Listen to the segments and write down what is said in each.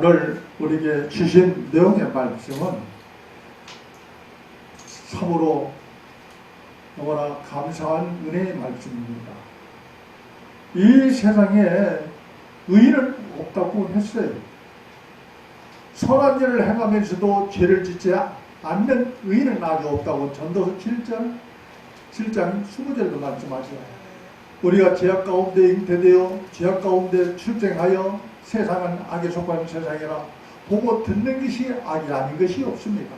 오늘 우리에게 주신 내용의 말씀은 참으로 너무나 감사한 은혜의 말씀입니다. 이 세상에 의인은 없다고 했어요. 선한 일을 행하면서도 죄를 짓지 않는 의인은 아주 없다고 전도서 7장 20절도 말씀하시죠. 우리가 죄악 가운데 잉태되어 죄악 가운데 출생하여 세상은 악에 속한 세상이라 보고 듣는 것이 악이 아닌 것이 없습니다.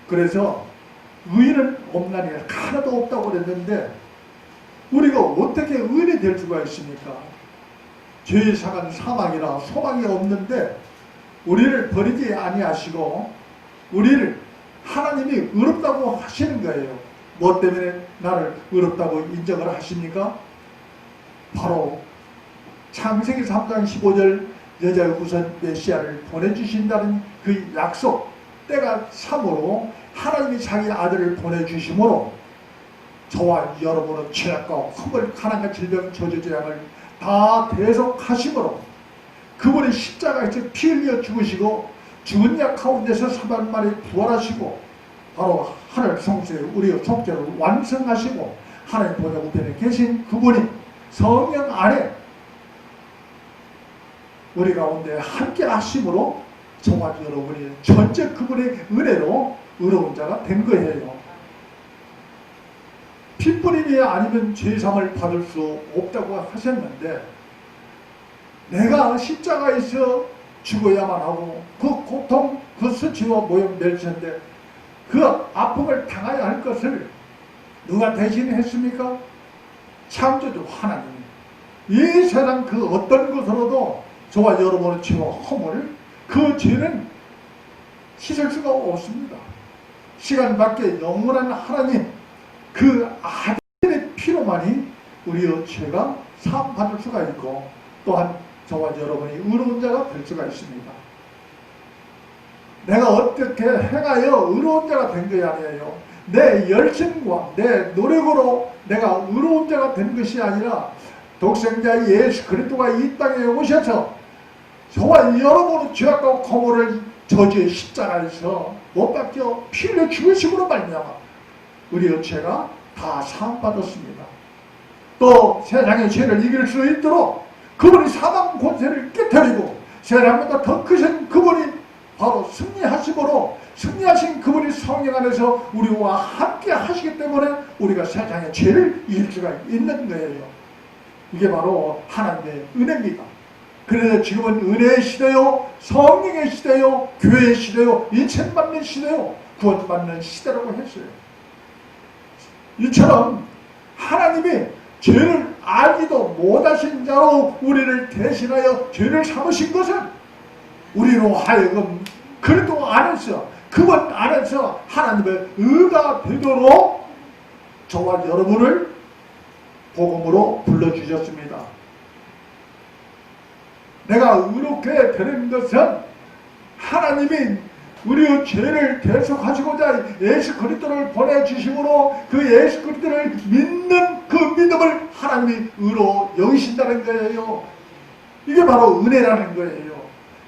그래서 의인은 없나니 하나도 없다고 그랬는데 우리가 어떻게 의인이 될 수가 있습니까? 죄의 상한 사망이라 소망이 없는데 우리를 버리지 아니하시고 우리를 하나님이 의롭다고 하시는 거예요. 뭐 때문에 나를 의롭다고 인정을 하십니까? 바로 창세기 3장 15절 여자의 후손 메시아를 보내주신다는 그 약속 때가 참으로 하나님이 자기 아들을 보내주심으로 저와 여러분은 죄악과 흠을 가난과 질병 저주재앙을 다 대속하심으로 그분이 십자가에서 피 흘려 죽으시고 죽은 자 가운데서 사흘만에 부활하시고 바로 하늘 성소에 우리의 속죄를 완성하시고 하나님 보좌 우편에 계신 그분이 성령 안에 우리 가운데 함께 하심으로 저와 여러분이 전체 그분의 은혜로 의로운 자가 된 거예요. 핏부림이 아니면 죄사함을 받을 수 없다고 하셨는데 내가 십자가에서 죽어야만 하고 그 고통, 그 수치와 모욕 멸시인데 그 아픔을 당해야 할 것을 누가 대신했습니까? 창조주 하나님. 이 세상 그 어떤 것으로도 저와 여러분의 죄와 허물을 그 죄는 씻을 수가 없습니다. 시간 밖에 영원한 하나님 그 아들의 피로만이 우리의 죄가 사함받을 수가 있고 또한 저와 여러분이 의로운 자가 될 수가 있습니다. 내가 어떻게 행하여 의로운 자가 된 것이 아니에요. 내 열심과 내 노력으로 내가 의로운 자가 된 것이 아니라 독생자 예수 그리스도가 이 땅에 오셔서 저와 여러분의 죄악과 허물을 저주의 십자가에서 못 박혀 피 흘려 죽으심으로 말미암아 우리의 죄가 다 사함받았습니다. 또 세상의 죄를 이길 수 있도록 그분이 사망 권세를 깨뜨리고 세상보다 더 크신 그분이 바로 승리하심으로 승리하신 그분이 성령 안에서 우리와 함께 하시기 때문에 우리가 세상의 죄를 이길 수가 있는 거예요. 이게 바로 하나님의 은혜입니다. 그래서 지금은 은혜의 시대요, 성령의 시대요, 교회의 시대요, 인생받는 시대요, 구원받는 시대라고 했어요. 이처럼 하나님이 죄를 알지도 못하신 자로 우리를 대신하여 죄를 삼으신 것은 우리로 하여금 그래도 안에서 그분 안에서 하나님의 의가 되도록 저와 여러분을 복음으로 불러주셨습니다. 내가 의롭게 되는 것은 하나님이 우리의 죄를 대속하시고자 예수 그리스도를 보내주심으로 그 예수 그리스도를 믿는 그 믿음을 하나님이 의로 여기신다는 거예요. 이게 바로 은혜라는 거예요.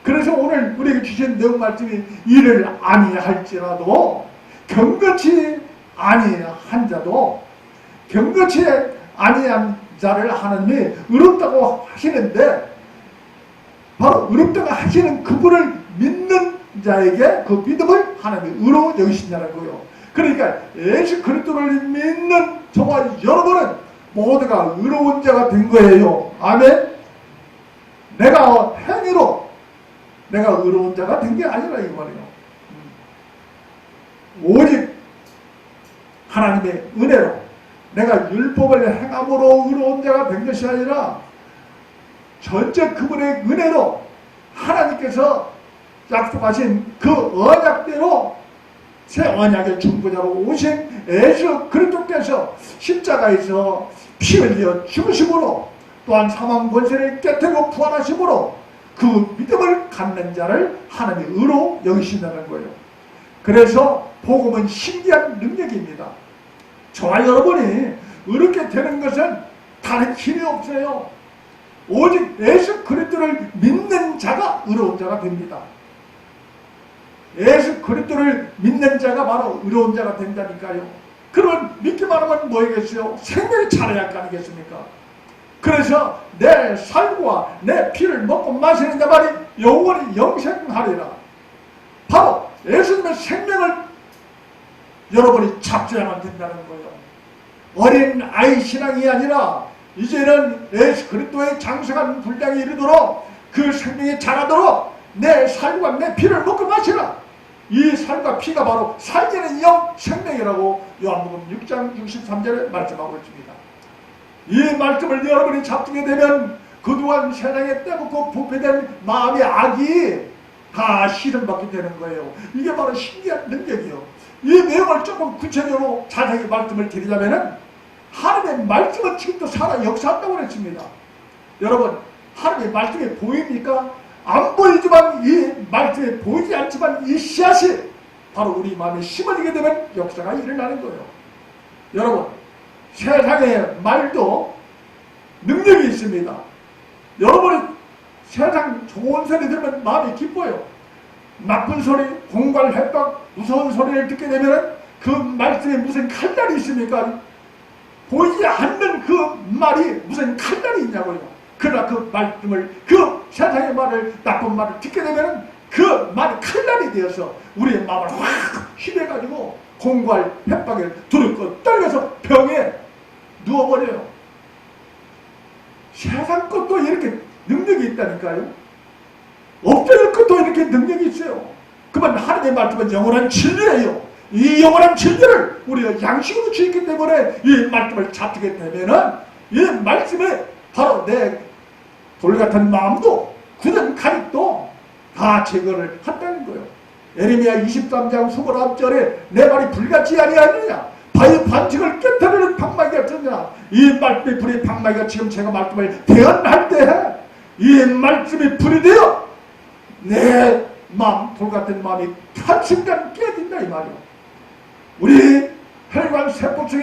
그래서 오늘 우리에게 주신 내용 말씀이 이를 아니할지라도 경건치 아니한 자도 경건치 아니한 자를 하나님이 의롭다고 하시는데 바로 의롭다고 하시는 그분을 믿는 자에게 그 믿음을 하나님이 의로 여기신다고요. 그러니까 예수 그리스도를 믿는 저와 여러분은 모두가 의로운 자가 된 거예요. 아멘. 내가 행위로 내가 의로운 자가 된 게 아니라 이 말이에요. 오직 하나님의 은혜로 내가 율법을 행함으로 의로운 자가 된 것이 아니라 전적 그분의 은혜로 하나님께서 약속하신 그 언약대로 새 언약의 중보자로 오신 예수 그리스도께서 십자가에서 피 흘려 죽으심으로 또한 사망 권세를 깨뜨리고 부활하심으로 그 믿음을 갖는 자를 하나님이 의로 여기신다는 거예요. 그래서 복음은 신기한 능력입니다. 저와 여러분이 의롭게 되는 것은 다른 힘이 없어요. 오직 예수 그리스도를 믿는 자가 의로운 자가 됩니다. 예수 그리스도를 믿는 자가 바로 의로운 자가 된다니까요. 그러면 믿기만 하면 뭐겠어요? 생명이 차려야 할 거 아니겠습니까? 그래서 내 살과 내 피를 먹고 마시는 자만이 영원히 영생하리라. 바로 예수님의 생명을 여러분이 잡숴야만 된다는 거예요. 어린 아이 신앙이 아니라 이제는 예수 그리스도의 장성한 분량이 이르도록 그 생명이 자라도록 내 살과 내 피를 먹고 마시라. 이 살과 피가 바로 살리는 영 생명이라고 요한복음 6장 63절에 말씀하고 있습니다. 이 말씀을 여러분이 잡게 되면 그동안 세상에 떼먹고 부패된 마음의 악이 다 실현받게 되는 거예요. 이게 바로 신기한 능력이요. 이 내용을 조금 구체적으로 자세히 말씀을 드리자면은 하나님의 말씀은 지금도 살아 역사한다고 그랬습니다. 여러분, 하나님의 말씀이 보입니까? 안 보이지만 이 말씀이 보이지 않지만 이 씨앗이 바로 우리 마음에 심어지게 되면 역사가 일어나는 거예요. 여러분, 세상의 말도 능력이 있습니다. 여러분이 세상 좋은 소리 들으면 마음이 기뻐요. 나쁜 소리, 공갈, 협박, 무서운 소리를 듣게 되면 그 말씀에 무슨 칼날이 있습니까? 보이지 않는 그 말이 무슨 칼날이 있냐고요. 그러나 그 말씀을, 그 세상의 말을, 나쁜 말을 듣게 되면 그 말이 칼날이 되어서 우리의 마음을 확 휘내가지고 공갈, 협박에 두렵고 떨려서 병에 누워버려요. 세상 것도 이렇게 능력이 있다니까요. 없어질 것도 이렇게 능력이 있어요. 그러면 하나님의 말씀은 영원한 진리예요. 이 영원한 진리를 우리가 양식으로 지었기 때문에 이 말씀을 잡게 되면은 이 말씀에 바로 내 돌같은 마음도 굳은 가입도 다 제거를 한다는 거예요. 예레미야 23장 29절에 내 말이 불같이 아니하느냐, 바위 반칙을 깨뜨리는 방망이가 없느냐. 이 말씀의 불이 방망이가 지금 제가 말씀을 대언할 때 이 말씀이 불이 되어 내 마음, 돌같은 마음이 한순간 깨진다 이 말이에요. 우리 혈관 세포 중에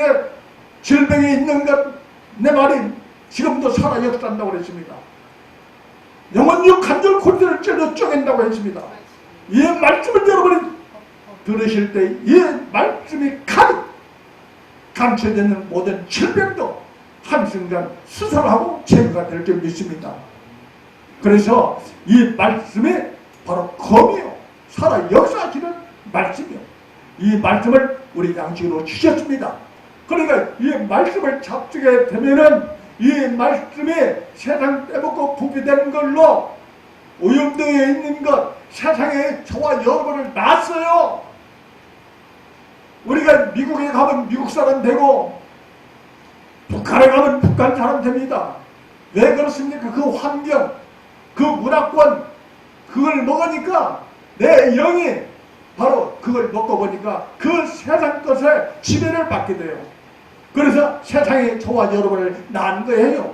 질병이 있는 것, 내 말이 지금도 살아 역사한다고 그랬습니다. 영혼육 관절 골절을 찔러 쪼갠다고 했습니다. 이 말씀을 여러분이 들으실 때 이 말씀이 가득 감춰있는 모든 질병도 한순간 수술하고 제거가 될 줄 믿습니다. 그래서 이 말씀이 바로 검이요, 살아 역사하시는 말씀이요. 이 말씀을 우리 양식으로 주셨습니다. 그러니까 이 말씀을 잡수게 되면은 이 말씀이 세상 떼먹고 부패된 걸로 오염되어 있는 것, 세상에 저와 여러분을 놨어요. 우리가 미국에 가면 미국 사람 되고 북한에 가면 북한 사람 됩니다. 왜 그렇습니까? 그 환경, 그 문화권, 그걸 먹으니까 내 영이 바로 그걸 먹고 보니까 그 세상 것에 지배를 받게 돼요. 그래서 세상에 저와 여러분을 낳은 거예요.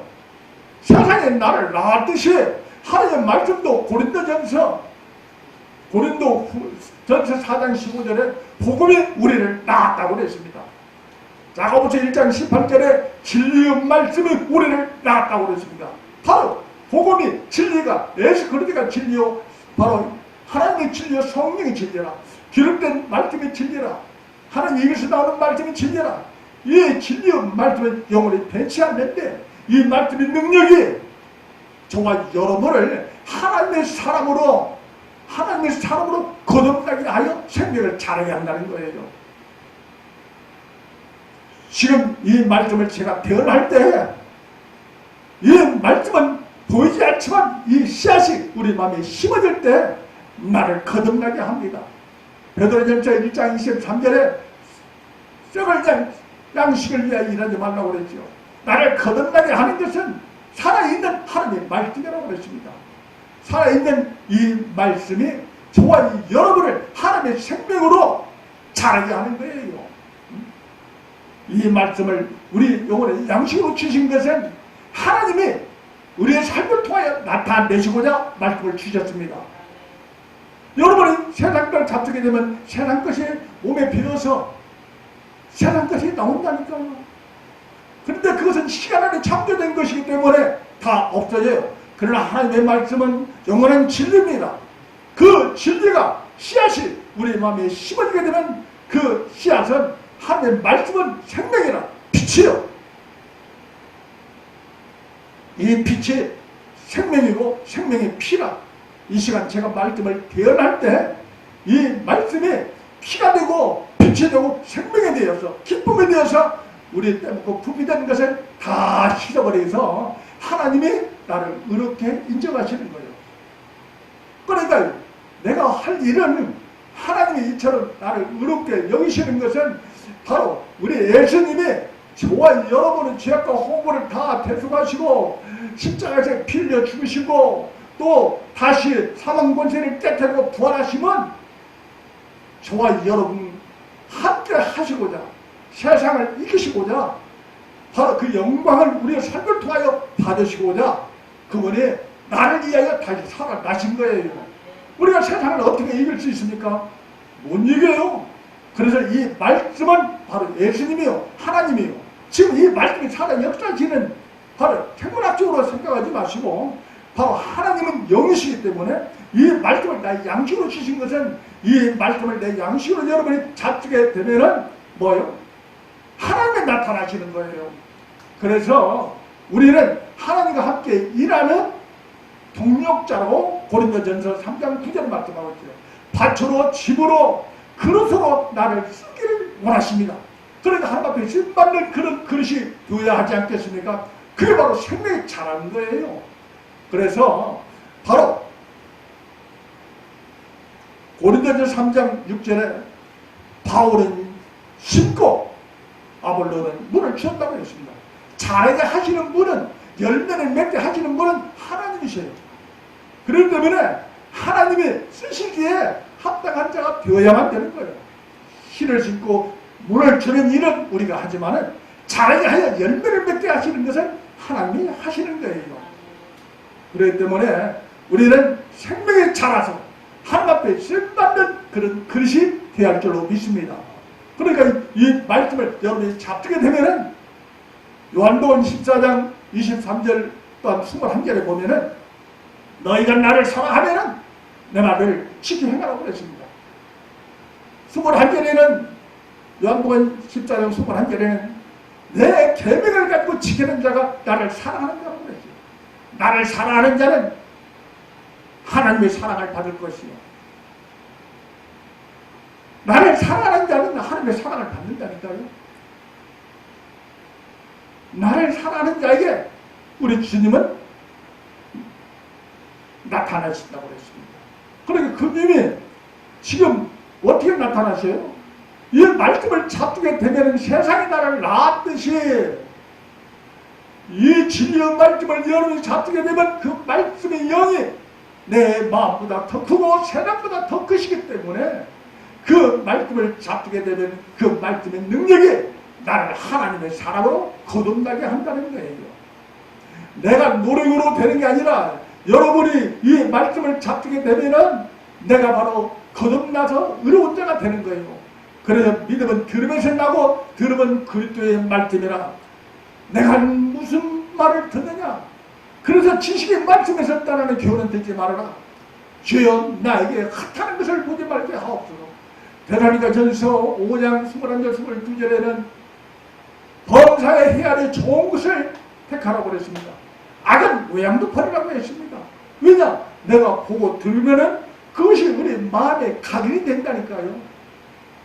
세상에 나를 낳았듯이 하나님의 말씀도 고린도전서 4장 15절에 복음이 우리를 낳았다고 그랬습니다. 야고보서 1장 18절에 진리의 말씀이 우리를 낳았다고 그랬습니다. 바로 복음이 진리가, 예수 그리스도가 진리요, 바로 하나님의 진리요, 성령의 진리라. 기록된 말씀이 진리라. 하나님 입에서 나오는 말씀이 진리라. 이 진리의 말씀은 영원히 변치 않는데 이 말씀의 능력이 저와 여러분을 하나님의 사람으로 거듭나게 하여 생명을 자라게 한다는 거예요. 지금 이 말씀을 제가 대언할 때 이 말씀은 보이지 않지만 이 씨앗이 우리 마음에 심어질 때 나를 거듭나게 합니다. 베드로전서 1장 23절에 썩을 양식을 위하여 일하지 말라고 그랬죠. 나를 거듭나게 하는 것은 살아있는 하나님의 말씀이라고 그랬습니다. 살아있는 이 말씀이 저와 여러분을 하나님의 생명으로 자라게 하는 거예요. 이 말씀을 우리 영혼의 양식으로 주신 것은 하나님이 우리의 삶을 통하여 나타내시고자 말씀을 주셨습니다. 여러분이 세상 걸 잡수게 되면 세상 것이 몸에 배어서 세상 것이 나온다니까요. 그런데 그것은 시간 안에 창조된 것이기 때문에 다 다 없어져요. 그러나 하나님의 말씀은 영원한 진리입니다. 그 진리가 씨앗이 우리 마음에 심어지게 되면 그 씨앗은 하나님의 말씀은 생명이라 빛이요. 이 빛이 생명이고 생명의 피라. 이 시간 제가 말씀을 대언할 때 이 말씀이 피가 되고 빛이 되고 생명이 되어서 기쁨이 되어서 우리 때묻고 부비 된 것을 다 씻어버려서 하나님이 나를 의롭게 인정하시는 거예요. 그러니까 내가 할 일은 하나님이 이처럼 나를 의롭게 여기시는 것은 바로 우리 예수님이 저와 여러분의 죄악과 허물을 다 대속하시고 십자가에서 피 흘려 죽으시고 또 다시 사망 권세를 깨뜨리고 부활하시면 저와 여러분 함께 하시고자 세상을 이기시고자 바로 그 영광을 우리의 삶을 통하여 받으시고자 그분이 나를 위하여 다시 살아나신 거예요. 우리가 세상을 어떻게 이길 수 있습니까? 못 이겨요. 그래서 이 말씀은 바로 예수님이요 하나님이요. 지금 이 말씀이 살아 역사지는 바로天文학적으로 생각하지 마시고 바로 하나님은 영이시기 때문에 이 말씀을 나의 양식으로 주신 것은 이 말씀을 내 양식으로 여러분이 잡게 되면은 뭐요? 하나님이 나타나시는 거예요. 그래서 우리는 하나님과 함께 일하는 동력자로 고린도전서 3장 9절 말씀하고 있어요. 밭으로 집으로 그릇으로 나를 쓰기를 원하십니다. 그러니까 하나님 앞에 쓰임받는 그런 그릇이 되어야 하지 않겠습니까? 그게 바로 생명이 자라는 거예요. 그래서 바로 고린도전서 3장 6절에 바울은 심고 아볼로는 물을 주었다고 했습니다. 자라게 하시는 분은 열매를 맺게 하시는 분은 하나님이셔요. 그렇기 때문에 하나님이 쓰시기에 합당한 자가 되어야만 되는 거예요. 씨를 심고 물을 주는 일은 우리가 하지만은 자라게 하여 열매를 맺게 하시는 것은 하나님이 하시는 거예요. 그렇기 때문에 우리는 생명이 자라서 하나님 앞에 쓰임받는 그런 그릇이 되어야 할 줄로 믿습니다. 그러니까 이 말씀을 여러분이 잡게 되면은 요한복음 14장 23절 또한 21절에 보면은 너희가 나를 사랑하면은 내 말을 지키 행하라고 그랬습니다. 21절에는 요한복음 14장 21절에는 내 계명을 가지고 지키는 자가 나를 사랑하는 자라고 그랬어요. 나를 사랑하는 자는 하나님의 사랑을 받을 것이요. 나를 사랑하는 자는 하나님의 사랑을 받는다니까요. 나를 사랑하는 자에게 우리 주님은 나타나신다고 그랬습니다. 그러니까 그님이 지금 어떻게 나타나셔요? 이 말씀을 잡게 되면 세상이 나를 낳았듯이 이 진리의 말씀을 여러분이 잡게 되면 그 말씀의 영이 내 마음보다 더 크고 세상보다 더 크시기 때문에 그 말씀을 잡게 되면 그 말씀의 능력이 나를 하나님의 사랑으로 거듭나게 한다는 거예요. 내가 노력으로 되는 게 아니라 여러분이 이 말씀을 잡게 되면은 내가 바로 거듭나서 의로운 자가 되는 거예요. 그래서 믿음은 들으면서 나고 들으면 그리스도의 말씀이라. 내가 무슨 말을 듣느냐? 그래서 지식의 말씀에서 떠나는 교훈은 듣지 말아라. 주여 나에게 핫하는 것을 보지 말게 하옵소서. 데살로니가전서 5장 21절 22절에는 범사에 헤아려 좋은 것을 택하라고 그랬습니다. 악은 외양도 버리라고 했습니다. 왜냐? 내가 보고 들으면은 그것이 우리 마음에 각인이 된다니까요.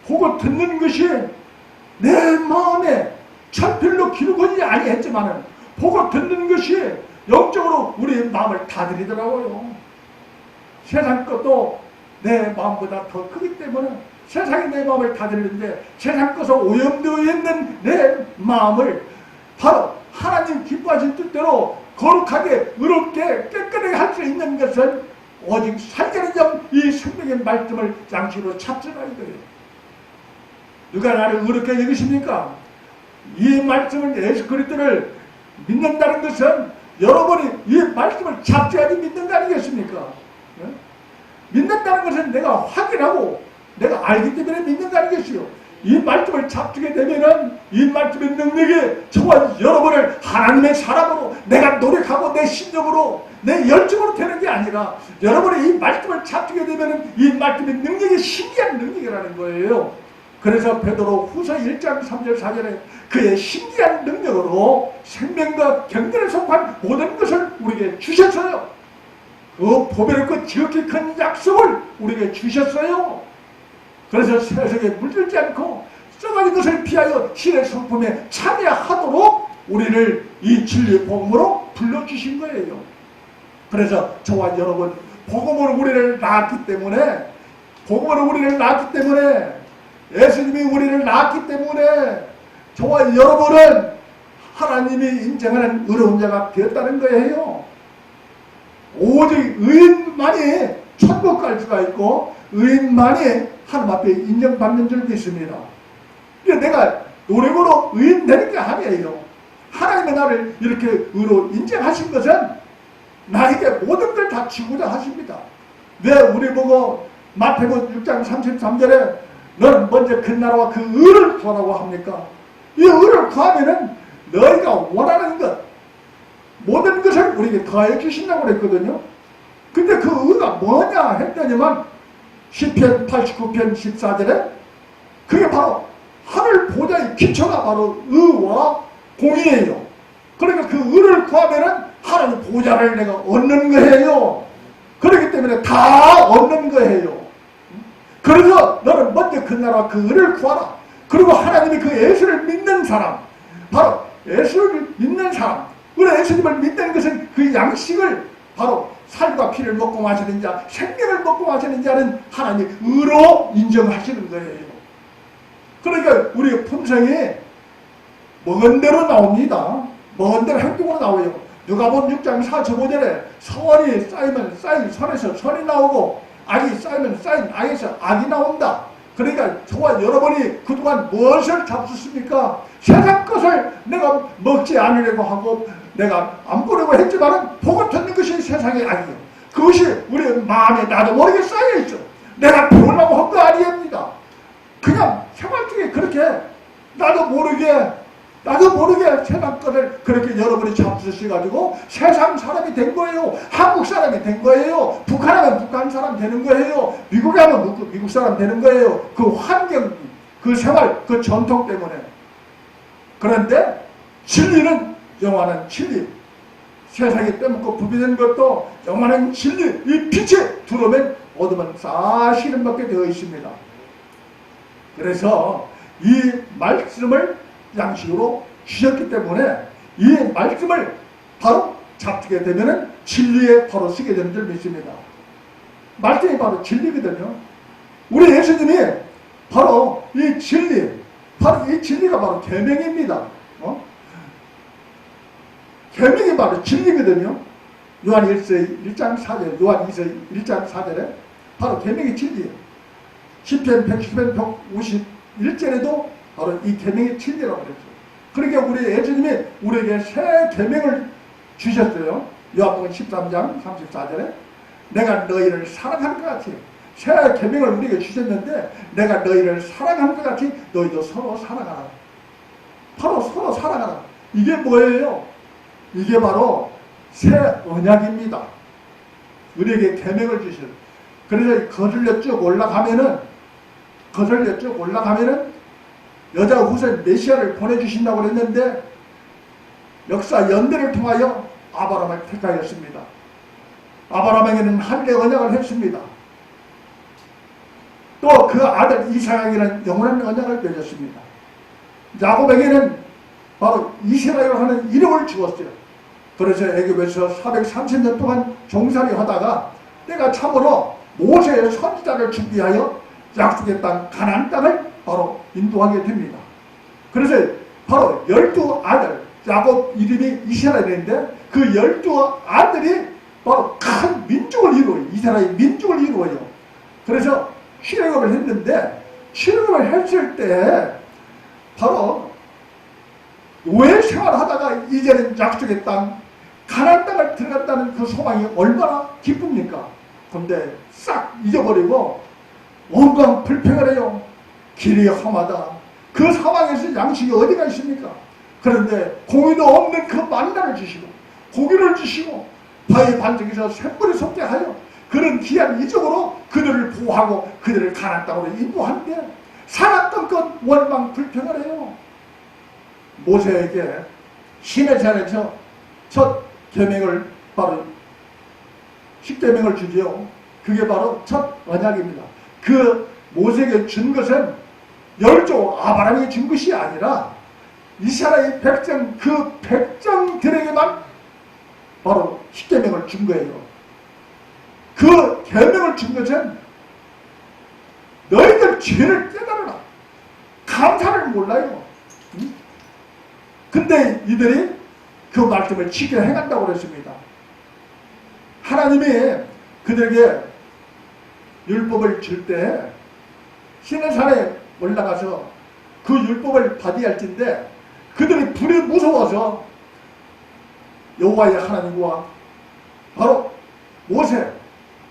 보고 듣는 것이 내 마음에 철필로 기록하지 아니했지만은 보고 듣는 것이 영적으로 우리 마음을 다스리더라고요. 세상 것도 내 마음보다 더 크기 때문에 세상이 내 마음을 다스리는데 세상 것에 오염되어 있는 내 마음을 바로 하나님 기뻐하신 뜻대로 거룩하게 의롭게 깨끗하게 할 수 있는 것은 오직 살결이점 이 생명의 말씀을 양식으로 잡수라 이거예요. 누가 나를 의롭게 여기십니까? 이 말씀을 예수 그리스도를 믿는다는 것은 여러분이 이 말씀을 잡혀야지 믿는 거 아니겠습니까? 믿는다는 것은 내가 확인하고 내가 알기 때문에 믿는 거 아니겠어요? 이 말씀을 잡게 되면은 이 말씀의 능력이 저와 여러분을 하나님의 사람으로 내가 노력하고 내 신념으로 내 열정으로 되는 게 아니라 여러분이 이 말씀을 잡게 되면 이 말씀의 능력이 신기한 능력이라는 거예요. 그래서 베드로 후서 1장 3절 4절에 그의 신기한 능력으로 생명과 경건에 속한 모든 것을 우리에게 주셨어요. 그 보배롭고 지극히 큰 약속을 우리에게 주셨어요. 그래서 세상에 물들지 않고 썩어진 것을 피하여 신의 성품에 참여하도록 우리를 이 진리의 복음으로 불러주신 거예요. 그래서 저와 여러분 복음으로 우리를 낳았기 때문에 예수님이 우리를 낳았기 때문에 저와 여러분은 하나님이 인정하는 의로운 자가 되었다는 거예요. 오직 의인만이 천국 갈 수가 있고 의인만이 하나님 앞에 인정받는 줄 믿습니다. 내가 노력으로 의인 되는 게 아니에요. 하나님의 나를 이렇게 의로 인정하신 것은 나에게 모든 걸 다 주고자 하십니다. 왜 우리 보고 마태복음 6장 33절에 너는 먼저 그 나라와 그 의를 구하라고 합니까? 이 의를 구하면은 너희가 원하는 것 모든 것을 우리에게 더해 주신다고 그랬거든요. 근데 그 의가 뭐냐 했더니만 시편 89편 14절에 그게 바로 하늘 보좌의 기초가 바로 의와 공의예요. 그러니까 그 의를 구하면은 하나님 보좌를 내가 얻는 거예요. 그렇기 때문에 다 얻는 거예요. 그래서 너는 먼저 그 나라와 그 의를 구하라. 그리고 하나님이 그 예수를 믿는 사람, 바로 예수를 믿는 사람, 우리 예수님을 믿는 것은 그 양식을 바로 살과 피를 먹고 마시는 자, 생명을 먹고 마시는 자는 하나님 의로 인정하시는 거예요. 그러니까 우리의 품성이 먹은 대로 나옵니다. 먹은 대로 행동으로 나와요. 누가복음 6장 45절에 선이 쌓이면 쌓인 선에서 선이 나오고 악이 쌓이면 쌓인 악에서 악이 나온다. 그러니까 저와 여러분이 그동안 무엇을 잡수습니까? 세상 것을 내가 먹지 않으려고 하고 내가 안 보려고 했지만 복을 듣는 것이 세상의 악이에요. 그것이 우리 마음에 나도 모르게 쌓여있죠. 내가 배우려고 한 거 아니옵니다. 그냥 생활 중에 그렇게 나도 모르게 세상 것을 그렇게 여러분이 잡수셔가지고 세상 사람이 된 거예요. 한국 사람이 된 거예요. 북한하면 북한 사람 되는 거예요. 미국에 하면 미국 사람 되는 거예요. 그 환경, 그 생활, 그 전통 때문에. 그런데 진리는 영원한 진리. 세상에 떼먹고 부비는 것도 영원한 진리. 이 빛에 들어오면 어둠은 사실은 밖에 되어 있습니다. 그래서 이 말씀을 양식으로 주셨기 때문에 이 말씀을 바로 잡게 되면은 진리에 바로 쓰게 되는 줄 믿습니다. 말씀이 바로 진리거든요. 우리 예수님이 바로 이 진리, 바로 이 진리가 바로 계명입니다. 계명이 바로 진리거든요. 요한 1장 4절, 요한 1장 4절에 바로 계명이 진리예요. 시편 110편 151절에도 바로 이 계명이 진리라고 그랬죠. 그러니까 우리 예수님이 우리에게 새 계명을 주셨어요. 요한복음 13장 34절에 내가 너희를 사랑하는 것 같이 새 계명을 우리에게 주셨는데 내가 너희를 사랑하는 것 같이 너희도 서로 사랑하라. 바로 서로 사랑하라. 이게 뭐예요? 이게 바로 새 언약입니다. 우리에게 계명을 주셨어요. 그래서 거슬려 쭉 올라가면은 여자 후손 메시아를 보내주신다고 그랬는데 역사 연대를 통하여 아브라함을 택하였습니다. 아브라함에게는 하늘의 언약을 했습니다. 또 그 아들 이삭에게는 영원한 언약을 맺었습니다. 야곱에게는 바로 이스라엘 하는 이름을 주었어요. 그래서 애굽에서 430년 동안 종살이 하다가 때가 참으로 모세의 선지자를 준비하여 약속의 땅 가나안 땅을 바로 인도하게 됩니다. 그래서 바로 12아들, 야곱 이름이 이스라엘인데 그 12아들이 바로 큰 민족을 이루어요. 이스라엘 민족을 이루어요. 그래서 출애굽을 했는데 출애굽을 했을 때 바로 노예 생활하다가 이제는 약속의 땅 가나안 땅을 들어갔다는 그 소망이 얼마나 기쁩니까? 그런데 싹 잊어버리고 온갖 불평을 해요. 길이 험하다. 그 상황에서 양식이 어디가 있습니까? 그런데 공의도 없는 그 만나를 주시고 고기를 주시고 바위 반석에서 샘물이 솟게 하여 그런 귀한 이적으로 그들을 보호하고 그들을 가나안 땅으로 인도하는데 사람껏 원망 불평을 해요. 모세에게 시내산에서 첫 계명을 바로 10계명을 주지요. 그게 바로 첫 언약입니다. 그 모세에게 준 것은 열조 아브라함에게 준 것이 아니라 이스라엘 백성 그 백성들에게만 바로 10계명을 준 거예요. 그 계명을 준 것은 너희들 죄를 깨달아라. 감사를 몰라요. 근데 이들이 그 말씀을 지켜 행한다고 그랬습니다. 하나님이 그들에게 율법을 줄 때 시내산에 올라가서 그 율법을 받아야 할진데 그들이 불이 무서워서 여호와의 하나님과 바로 모세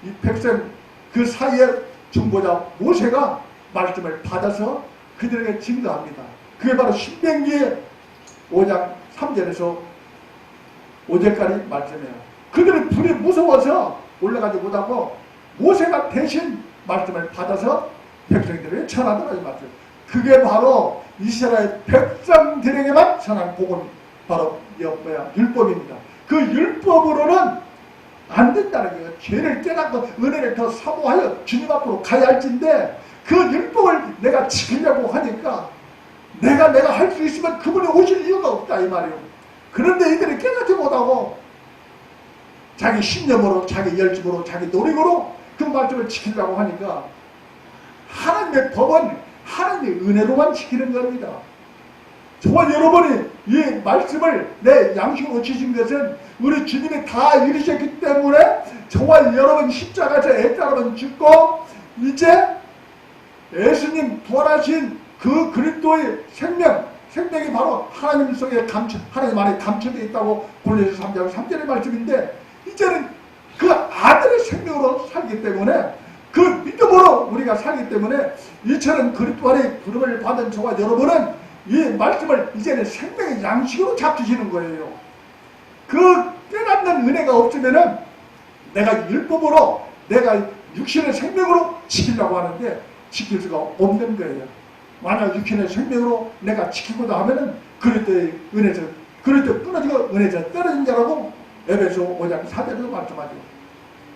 이 백성 그 사이에 중보자 모세가 말씀을 받아서 그들에게 증거합니다. 그게 바로 신명기 5장 3절에서 5절까지 말씀이에요. 그들은 불이 무서워서 올라가지 못하고 모세가 대신 말씀을 받아서 백성들에게 전하더라 이 말씀. 그게 바로 이스라엘 백성들에게만 전한 복음, 바로 율법입니다. 그 율법으로는 안 된다는 거예요. 죄를 깨닫고 은혜를 더 사모하여 주님 앞으로 가야 할진데 그 율법을 내가 지키려고 하니까 내가 할 수 있으면 그분이 오실 이유가 없다 이 말이에요. 그런데 이들이 깨닫지 못하고 자기 신념으로 자기 열심으로 자기 노력으로 그 말씀을 지키려고 하니까 하나님의 법은 하나님의 은혜로만 지키는 겁니다. 저와 여러분이 이 말씀을 내 양식으로 주신 것은 우리 주님이 다 이루셨기 때문에 저와 여러분 십자가에서 애따르면 죽고 이제 예수님 부활하신 그 그리스도의 생명이 바로 하나님 속에 하나님 안에 감춰져 있다고 골로새 3장 3절의 말씀인데 이제는 그 아들의 생명으로 살기 때문에 그 믿음으로 우리가 살기 때문에 이처럼 그리스도 안에 부름을 받은 저와 여러분은 이 말씀을 이제는 생명의 양식으로 잡수시는 거예요. 그 깨닫는 은혜가 없으면은 내가 율법으로 내가 육신의 생명으로 지키려고 하는데 지킬 수가 없는 거예요. 만약 육신의 생명으로 내가 지키고자 하면은 그리스도의 은혜에서 그리스도 끊어지고 은혜에서 떨어진 자라고 에베소 5장 4절에서 말씀하죠.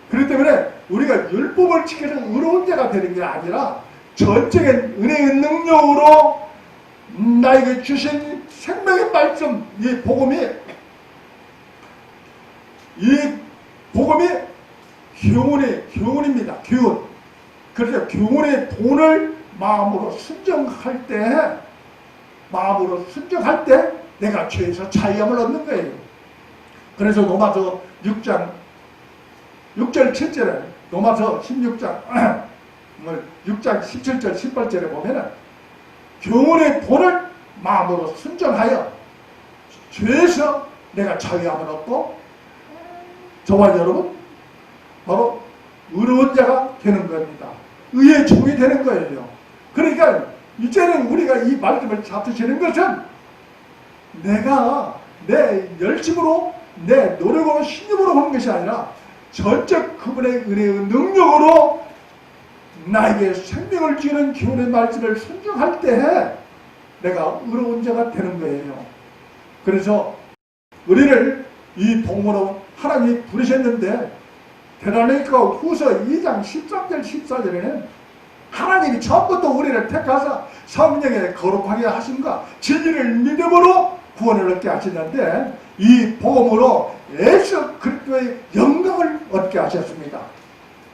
그렇기 때문에 우리가 율법을 지켜서 의로운 자가 되는 게 아니라 전적인 은혜의 능력으로 나에게 주신 생명의 말씀 이 복음이 교훈입니다. 교훈. 그래서 교훈의 본을 마음으로 순종할 때 내가 죄에서 자유함을 얻는 거예요. 그래서 로마서 6장 6절 7절에 로마서 16장 6장 17절 18절에 보면은 교훈의 본을 마음으로 순종하여 죄에서 내가 자유함을 얻고 저와 여러분 바로 의로운 자가 되는 겁니다. 의의 종이 되는 거예요. 그러니까 이제는 우리가 이 말씀을 잡수시는 것은 내가 내 열심으로 내 노력으로 신념으로 하는 것이 아니라 전적 그분의 은혜의 능력으로 나에게 생명을 주는 교훈의 말씀을 순종할 때 내가 의로운 자가 되는 거예요. 그래서 우리를 이 복음으로 하나님이 부르셨는데 데살로니가 후서 2장 13절 14절에는 하나님이 처음부터 우리를 택하사 성령에 거룩하게 하심과 진리를 믿음으로 구원을 얻게 하시는데 이 복음으로 예수 그리스도의 영광을 얻게 하셨습니다.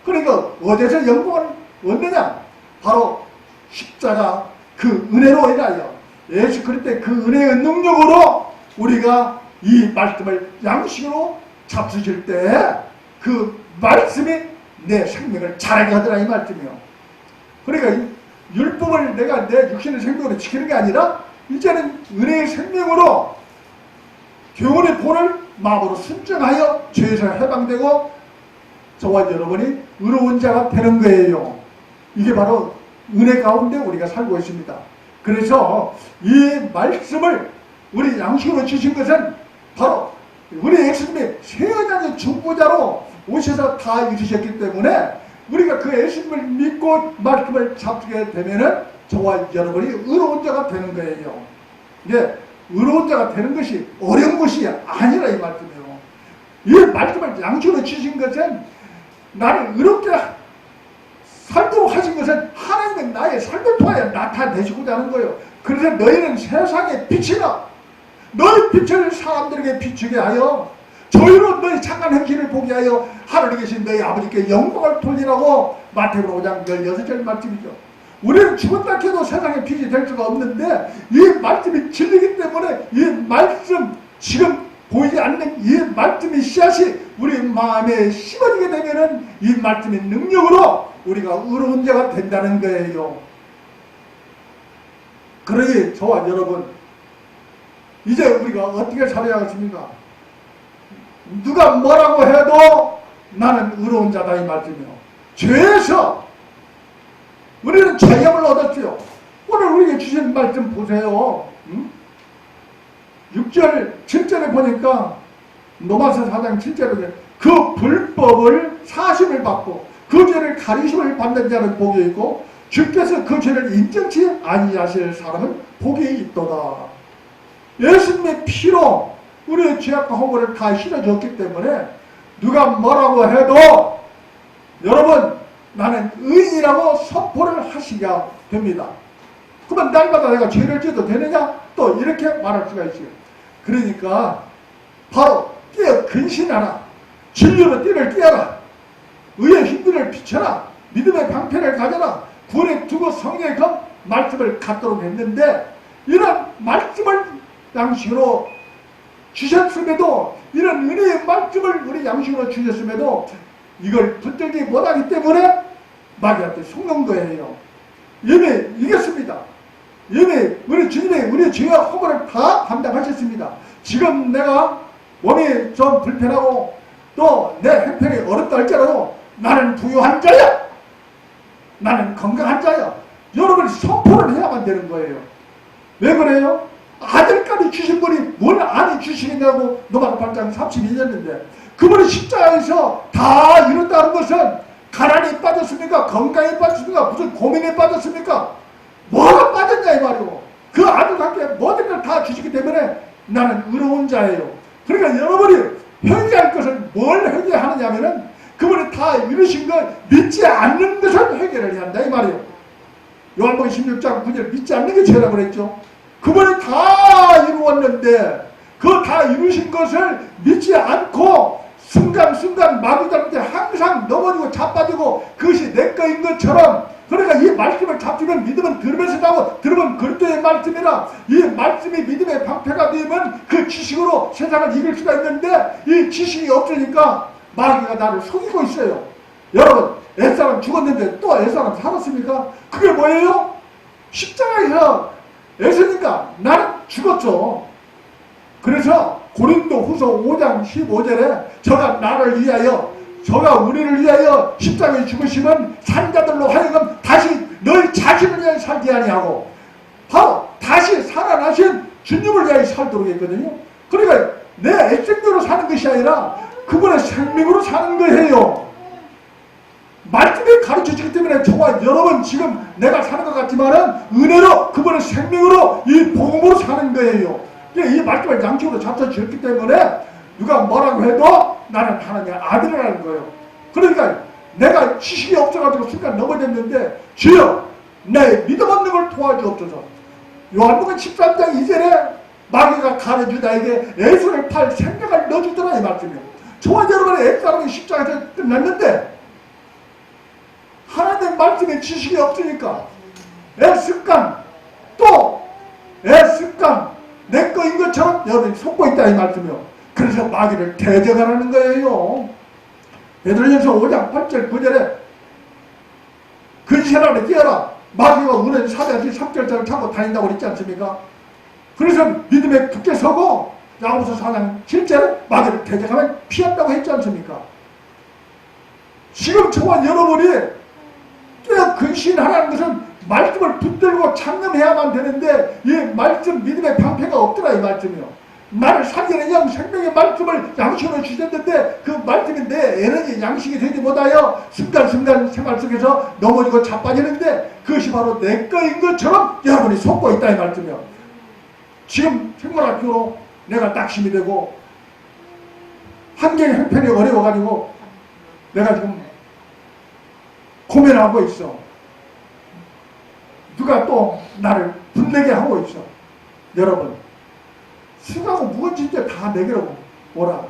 그러니까 어디서 영광을 얻느냐? 바로 십자가 그 은혜로 인하여 예수 그리스도의 그 은혜의 능력으로 우리가 이 말씀을 양식으로 잡수실 때 그 말씀이 내 생명을 자라게 하더라 이 말씀이요. 그러니까 율법을 내가 내 육신의 생명으로 지키는 게 아니라 이제는 은혜의 생명으로 교훈의 본을 마음으로 순종하여 죄에서 해방되고 저와 여러분이 의로운 자가 되는 거예요. 이게 바로 은혜 가운데 우리가 살고 있습니다. 그래서 이 말씀을 우리 양식으로 주신 것은 바로 우리 예수님이 세상의 중보자로 오셔서 다 이루셨기 때문에 우리가 그 예수님을 믿고 말씀을 잡게 되면은 저와 여러분이 의로운 자가 되는 거예요. 이게 의로운 자가 되는 것이 어려운 것이 아니라 이 말씀이에요. 이 말씀을 양식으로 주신 것은 나를 의롭게 살도록 하신 것은 하나님은 나의 삶을 통하여 나타내시고자 하는 거예요. 그래서 너희는 세상의 빛이라 너희 빛을 사람들에게 비추게 하여 저희로 너희 착한 행실을 보게 하여 하늘에 계신 너희 아버지께 영광을 돌리라고 마태복음 5장 16절 말씀이죠. 우리는 죽었다 해도 세상의 빛이 될 수가 없는데 이 말씀이 진리이기 때문에 이 말씀 지금 보이지 않는 이 말씀의 씨앗이 우리 마음에 심어지게 되면은 이 말씀의 능력으로 우리가 의로운 자가 된다는 거예요. 그러니 저와 여러분 이제 우리가 어떻게 살아야겠습니까? 누가 뭐라고 해도 나는 의로운 자다 이 말씀이요. 죄에서 우리는 자유함을 얻었죠. 오늘 우리에게 주신 말씀 보세요. 6절 7절에 보니까 로마서 4장 7절에 그 불법을 사심을 받고 그 죄를 가리심을 받는 자는 복이 있고 주께서 그 죄를 인정치 아니하실 사람은 복이 있도다. 예수님의 피로 우리의 죄악과 허물을 다 실어줬기 때문에 누가 뭐라고 해도 여러분 나는 의인이라고 선포를 하시게 됩니다. 그러면 날마다 내가 죄를 지어도 되느냐? 또 이렇게 말할 수가 있어요. 그러니까 바로 깨어 근신하라. 진리로 띠를 띄어라. 의의 힘들을 비춰라. 믿음의 방패를 가져라. 구원에 두고 성령의 그 말씀을 갖도록 했는데 이런 말씀을 양식으로 주셨음에도 이런 은혜의 말씀을 우리 양식으로 주셨음에도 이걸 붙들지 못하기 때문에 마귀한테 속는 거예요. 이미 이겼습니다. 이미 우리 주님이 우리 죄와 허물을 다 감당하셨습니다. 지금 내가 몸이 좀 불편하고 또 내 형편이 어렵다 할지라도 나는 부유한 자야. 나는 건강한 자야. 여러분이 선포를 해야만 되는 거예요. 왜 그래요? 아들까지 주신 분이 뭘 안이 주시겠냐고 로마서 8장 32절인데 그분이 십자가에서 다 이뤘다는 것은 가난에 빠졌습니까? 건강에 빠졌습니까? 무슨 고민에 빠졌습니까? 뭐가 빠졌냐 이 말이고 그 아들과 함께 모든 걸 다 주시기 때문에 나는 의로운 자예요. 그러니까 여러분이 회개할 것은 뭘 회개하느냐 하면은 그분이 다 이루신 걸 믿지 않는 것을 회개를 해야 한다 이 말이에요. 요한복음 16장 9절 믿지 않는 게 죄라고 그랬죠. 그분이 다 이루었는데 그 다 이루신 것을 믿지 않고 순간순간 마귀들한테 항상 넘어지고 자빠지고 그것이 내 거인 것처럼 그러니까 이 말씀을 잡히면 믿음은 들으면서 나고 들으면 그리스도의 말씀이라 이 말씀이 믿음의 방패가 되면 그 지식으로 세상을 이길 수가 있는데 이 지식이 없으니까 마귀가 나를 속이고 있어요. 여러분 옛사람 죽었는데 또 옛사람 살았습니까? 그게 뭐예요? 십자가에서 애쓰니까 나는 죽었죠. 그래서 고린도 후서 5장 15절에 저가 나를 위하여 저가 우리를 위하여 십자가에 죽으시면 산자들로 하여금 다시 너희 자신을 위하여 살게 아니하고 바로 다시 살아나신 주님을 위하여 살도록 했거든요. 그러니까 내 애생대로 사는 것이 아니라 그분의 생명으로 사는 거예요. 말씀이 가르쳐주기 때문에 저와 여러분 지금 내가 사는 것 같지만은 은혜로 그분의 생명으로 이 복음으로 사는 거예요. 이 말씀을 양식으로 잡숴주셨기 때문에 누가 뭐라고 해도 나는 하나님의 아들이라는 거예요. 그러니까 내가 지식이 없어가지고 순간 넘어졌는데 주여 내 믿음 없는 걸 도와주옵소서. 요한복음 13장 2절에 마귀가 가르주다에게 예수를 팔 생각을 넣어주더라 이 말씀이에요. 저와 여러분의 옛사람이 십자가에서 끝났는데 하나님의 말씀에 지식이 없으니까 애습관 또 애습관 내 거인 것처럼 여러분이 속고 있다 이 말씀이요. 그래서 마귀를 대적하라는 거예요. 베드로전서 5장 8절 9절에 근신하라 깨어라 마귀가 우는 사자같이 삼겹살을 타고 다닌다고 그랬지 않습니까? 그래서 믿음에 굳게 서고 야고보서 4장 7절에 마귀를 대적하면 피한다고 했지 않습니까? 지금 저와 여러분이 깨어 근신하라는 것은 말씀을 붙들고 창념해야만 되는데 이 말씀 믿음의 방패가 없더라 이 말씀이요. 나를 살리는 영 생명의 말씀을 양식으로 주셨는데 그 말씀이 내 에너지 양식이 되지 못하여 순간순간 생활 속에서 넘어지고 자빠지는데 그것이 바로 내 거인 것처럼 여러분이 속고 있다 이 말씀이요. 지금 생활학교로 내가 낙심이 되고 환경의 형편이 어려워가지고 내가 지금 고민하고 있어. 누가 또 나를 분내게 하고 있어. 여러분 수고하고 무거운 이제 다 내게로 오라.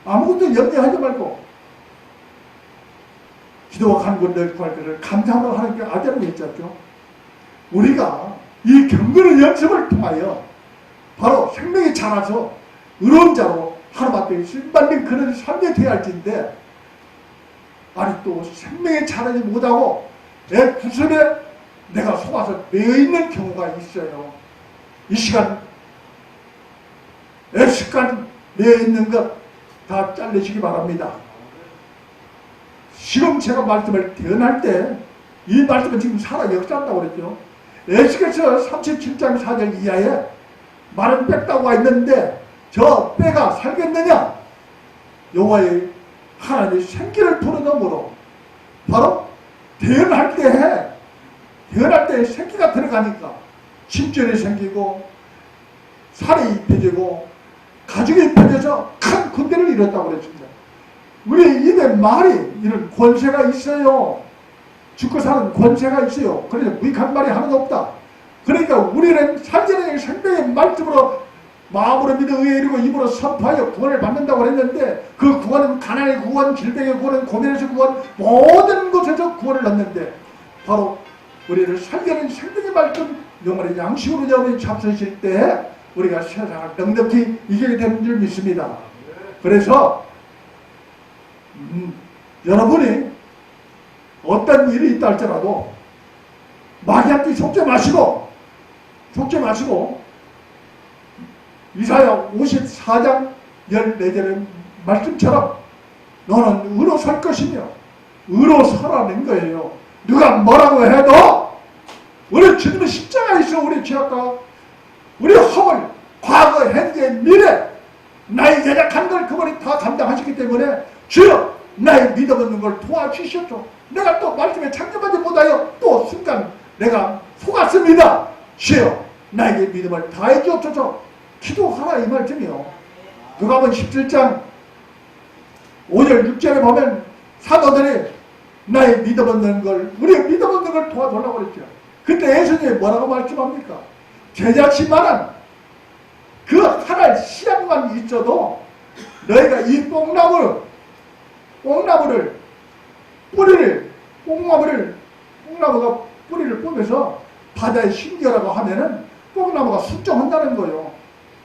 아무것도 염려하지 말고 기도와 간구를 구할 때를 감사하며 하는 게 아들이 있었죠. 우리가 이 경건의 연습을 통하여 바로 생명이 자라서 의로운 자로 하루마다 신받는 그런 삶이 되어야 할진데 아니 또 생명이 자라지 못하고 내 구슬에 내가 속아서 매여있는 경우가 있어요. 이 시간 습관 매여있는 것 다 잘리시기 바랍니다. 지금 제가 말씀을 대언할 때 이 말씀은 지금 살아 역사한다고 그랬죠. 에스겔서 37장 4절 이하에 마른 뼈다가 있는데 저 뼈가 살겠느냐? 여호와의 하나님의 생기를 불어넣으므로 바로 대언할 때 생기가 들어가니까 심전이 생기고 살이 입혀지고 가죽이 입혀져서 큰 군대를 이뤘다고 그랬습니다. 우리 입에 말이 이런 권세가 있어요. 죽고 사는 권세가 있어요. 그래서 무익한 말이 하나도 없다. 그러니까 우리는 살리는 생명의 말씀으로 마음으로 믿어 의에 이르고 입으로 선포하여 구원을 받는다고 했는데 그 구원은 가난의 구원, 질병의 구원, 고민에서 구원, 모든 곳에서 구원을 얻는데 바로 우리를 살리는 생명의 말씀 영원의 양식으로 여러분이 잡수실 때 우리가 세상을 넉넉히 이기게 되는 줄 믿습니다. 그래서 여러분이 어떤 일이 있다 할지라도 마귀한테 속지 마시고 이사야 54장 14절의 말씀처럼 너는 의로 설 것이며 의로 서라는 거예요. 누가 뭐라고 해도 우리 주님의 십자가에 있어 우리 죄악과 우리 허물, 과거, 현재, 미래 나의 연약한 걸 그분이 다 감당하셨기 때문에 주여 나의 믿음 없는 걸 도와주시옵소서. 내가 또 말씀에 창념하지 못하여 또 순간 내가 속았습니다. 주여 나에게 믿음을 다해 주옵소서. 기도하라 이 말씀이요. 누가복음 17장 5절 6절에 보면 사도들이 나의 믿음 없는 걸 우리의 믿음 없는 걸 도와달라고 그랬죠. 그때 예수님이 뭐라고 말씀합니까? 제자치만은 그 하나의 씨앗만 있어도 너희가 이 뽕나무를 뽕나무가 뿌리를 뽑아서 바다에 심겨라고 하면은 뽕나무가 순종한다는 거예요.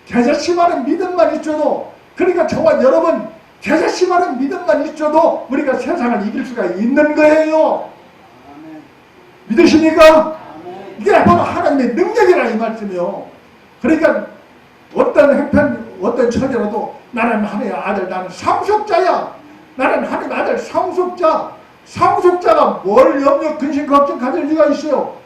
제자치만은 믿음만 있어도 그러니까 저와 여러분 제자치만은 믿음만 있어도 우리가 세상을 이길 수가 있는 거예요. 믿으십니까? 이게 바로 하나님의 능력이라 이 말씀이요. 그러니까 어떤 형편, 어떤 처지라도 나는 하나님의 아들, 나는 상속자야. 나는 하나님의 아들 상속자. 상속자가 뭘 염려, 근심, 걱정 가질 리가 있어요.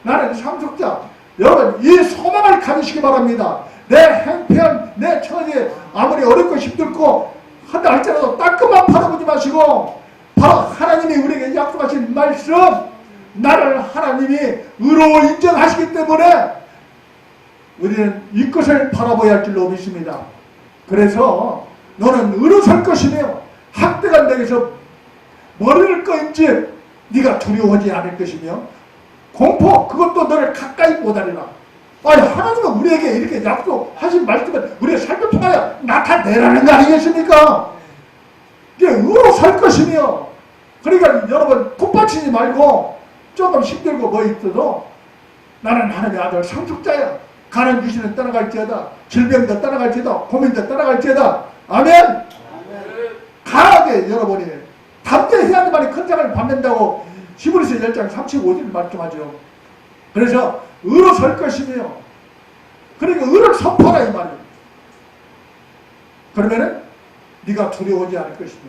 나는 상속자. 여러분 이 소망을 가지시기 바랍니다. 내 형편, 내 처지에 아무리 어렵고 힘들고 한다 할지라도 따끔한 바라보지 마시고 바로 하나님이 우리에게 약속하신 말씀 나를 하나님이 의로 인정하시기 때문에 우리는 이 것을 바라봐야 할 줄로 믿습니다. 그래서 너는 의로 설 것이며 학대가 내게서 머리를 꺼인지 네가 두려워하지 않을 것이며 공포 그것도 너를 가까이 못하리라. 아니 하나님은 우리에게 이렇게 약속하신 말씀을 우리의 삶을 통하여 나타내라는 거 아니겠습니까? 이게 의로 설 것이며 그러니까 여러분 콧받치지 말고 조금 힘들고 뭐 있어도 나는 하나님의 아들 상속자야. 가난 귀신은 떠나갈지어다. 질병도 떠나갈지어다. 고민도 떠나갈지어다. 아멘. 강하게 여러분이 담대해야 만이 큰 상을 받는다고 히브리서 10장 35절 말씀하죠. 그래서 의로 설 것이며 그러니까 의를 선포하라 이 말이에요. 그러면은 네가 두려워하지 않을 것이며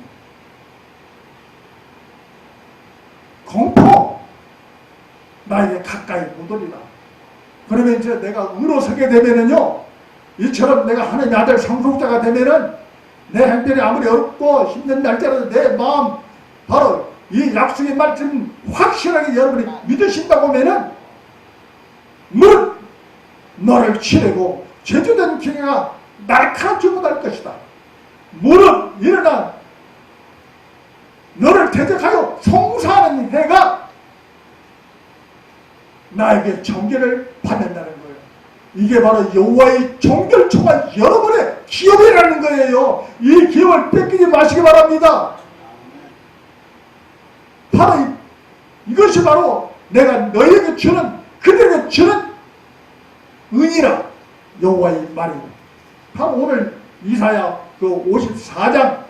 공포 나에게 가까이 못 오리라. 그러면 이제 내가 의로 서게 되면은요, 이처럼 내가 하나님의 아들 상속자가 되면은 내 형편이 아무리 어렵고 힘든 날짜라도 내 마음 바로 이 약속의 말씀 확실하게 여러분이 믿으신다고 하면은 무릇 너를 치르고 제주된 기회가 날카롭지 못할 것이다. 무릇 일어나 너를 대적하여 송사하는 해가 나에게 정결을 받는다는 거예요. 이게 바로 여호와의 정결초가 여러분의 기업이라는 거예요. 이 기업을 뺏기지 마시기 바랍니다. 바로 이것이 바로 내가 너희에게 주는, 그들에게 주는 은이라 여호와의 말입니다. 바로 오늘 이사야 그 54장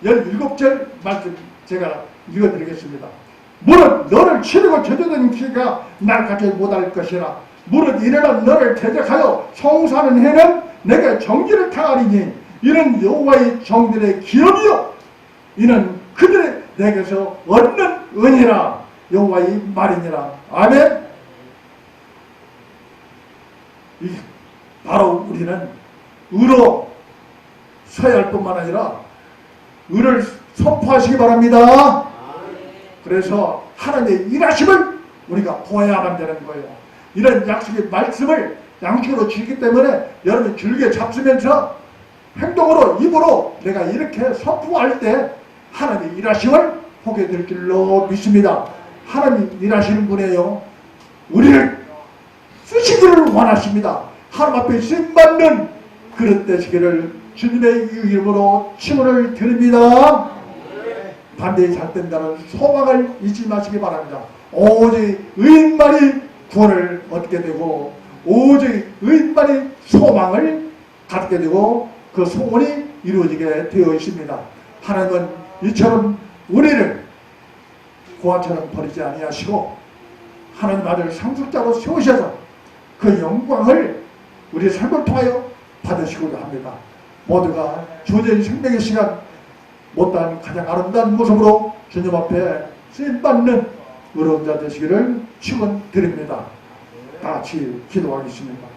17절 말씀 제가 읽어드리겠습니다. 무릇 너를 치르고 저주된 기가 날 갖지 못할 것이라. 무릇 일어나 너를 대적하여 송사하는 해는 내게 정기를 당하리니 이는 여호와의 종들의 기업이요 이는 그들의 내게서 얻는 은이라 여호와의 말이니라. 아멘. 바로 우리는 의로 서야 할 뿐만 아니라 의를 선포하시기 바랍니다. 그래서 하나님의 일하심을 우리가 보아야만 되는 거예요. 이런 약속의 말씀을 양식으로 주기 때문에 여러분이 줄기에 잡수면서 행동으로, 입으로 내가 이렇게 선포할 때 하나님의 일하심을 보게 될 줄로 믿습니다. 하나님 일하시는 분이에요. 우리를 쓰시기를 원하십니다. 하나님 앞에 쓰임받는 그릇 되시기를 주님의 이름으로 축원을 드립니다. 반드시 잘된다는 소망을 잊지 마시기 바랍니다. 오직 의인만이 구원을 얻게 되고 오직 의인만이 소망을 갖게 되고 그 소원이 이루어지게 되어 있습니다. 하나님은 이처럼 우리를 고아처럼 버리지 아니하시고 하나님 아들 상속자로 세우셔서 그 영광을 우리 삶을 통하여 받으시고자 합니다. 모두가 주어진 생명의 시간 못다한 가장 아름다운 모습으로 주님 앞에 쓰임받는 의로운 자 되시기를 축원드립니다. 다 같이 기도하겠습니다.